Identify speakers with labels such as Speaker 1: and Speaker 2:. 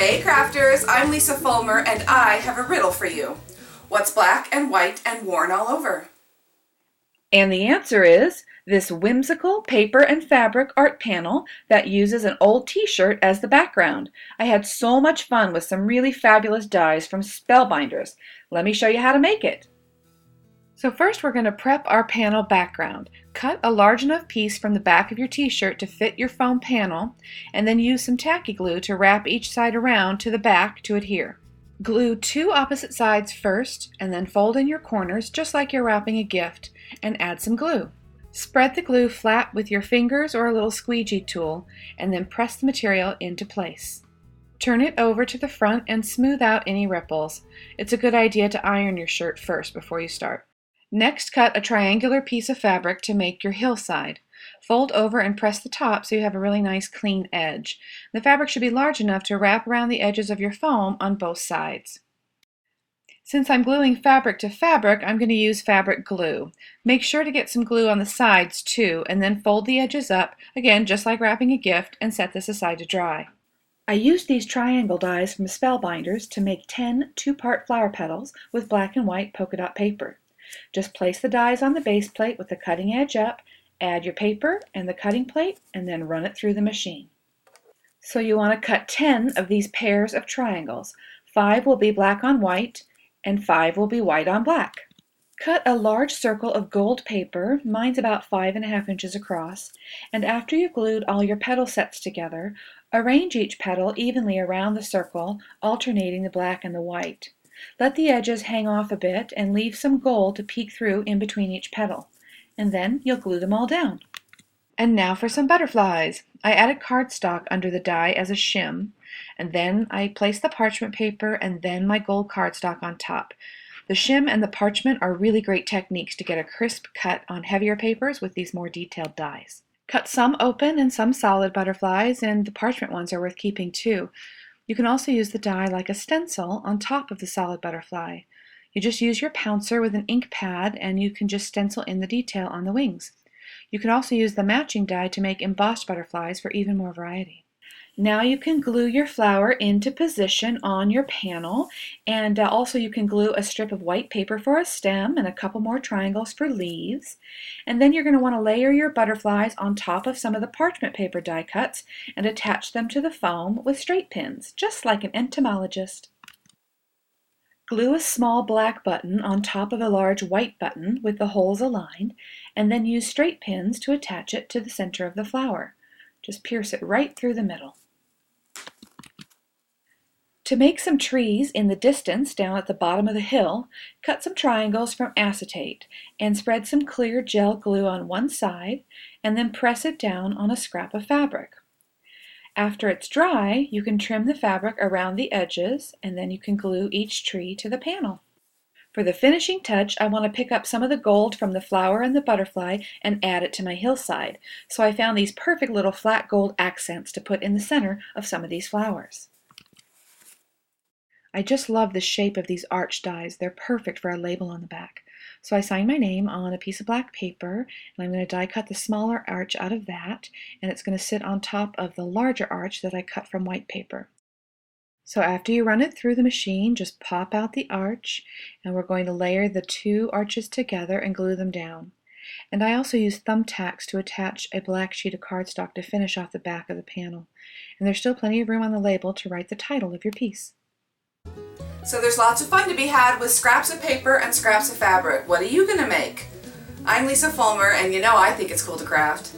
Speaker 1: Hey crafters, I'm Lisa Fulmer and I have a riddle for you. What's black and white and worn all over?
Speaker 2: And the answer is this whimsical paper and fabric art panel that uses an old t-shirt as the background. I had so much fun with some really fabulous dies from Spellbinders. Let me show you how to make it. So first we're going to prep our panel background. Cut a large enough piece from the back of your t-shirt to fit your foam panel, and then use some tacky glue to wrap each side around to the back to adhere. Glue two opposite sides first, and then fold in your corners just like you're wrapping a gift, and add some glue. Spread the glue flat with your fingers or a little squeegee tool, and then press the material into place. Turn it over to the front and smooth out any ripples. It's a good idea to iron your shirt first before you start. Next, cut a triangular piece of fabric to make your hillside. Fold over and press the top so you have a really nice clean edge. The fabric should be large enough to wrap around the edges of your foam on both sides. Since I'm gluing fabric to fabric, I'm going to use fabric glue. Make sure to get some glue on the sides too, and then fold the edges up, again just like wrapping a gift, and set this aside to dry. I used these triangle dies from Spellbinders to make 10 two-part flower petals with black and white polka dot paper. Just place the dies on the base plate with the cutting edge up, add your paper and the cutting plate, and then run it through the machine. So you want to cut 10 of these pairs of triangles. 5 will be black on white, and 5 will be white on black. Cut a large circle of gold paper, mine's about 5.5 inches across, and after you've glued all your petal sets together, arrange each petal evenly around the circle, alternating the black and the white. Let the edges hang off a bit and leave some gold to peek through in between each petal, and then you'll glue them all down. And now for some butterflies. I added cardstock under the die as a shim, and then I placed the parchment paper and then my gold cardstock on top. The shim and the parchment are really great techniques to get a crisp cut on heavier papers with these more detailed dies. Cut some open and some solid butterflies, and the parchment ones are worth keeping too. You can also use the die like a stencil on top of the solid butterfly. You just use your pouncer with an ink pad and you can just stencil in the detail on the wings. You can also use the matching die to make embossed butterflies for even more variety. Now you can glue your flower into position on your panel, and also you can glue a strip of white paper for a stem and a couple more triangles for leaves. And then you're going to want to layer your butterflies on top of some of the parchment paper die cuts and attach them to the foam with straight pins, just like an entomologist. Glue a small black button on top of a large white button with the holes aligned, and then use straight pins to attach it to the center of the flower. Just pierce it right through the middle. To make some trees in the distance down at the bottom of the hill, cut some triangles from acetate and spread some clear gel glue on one side and then press it down on a scrap of fabric. After it's dry, you can trim the fabric around the edges and then you can glue each tree to the panel. For the finishing touch, I want to pick up some of the gold from the flower and the butterfly and add it to my hillside. So I found these perfect little flat gold accents to put in the center of some of these flowers. I just love the shape of these arch dies. They're perfect for a label on the back. So I signed my name on a piece of black paper, and I'm going to die cut the smaller arch out of that, and it's going to sit on top of the larger arch that I cut from white paper. So after you run it through the machine, just pop out the arch, and we're going to layer the two arches together and glue them down. And I also use thumbtacks to attach a black sheet of cardstock to finish off the back of the panel. And there's still plenty of room on the label to write the title of your piece.
Speaker 1: So there's lots of fun to be had with scraps of paper and scraps of fabric. What are you going to make? I'm Lisa Fulmer, and you know I think it's cool to craft.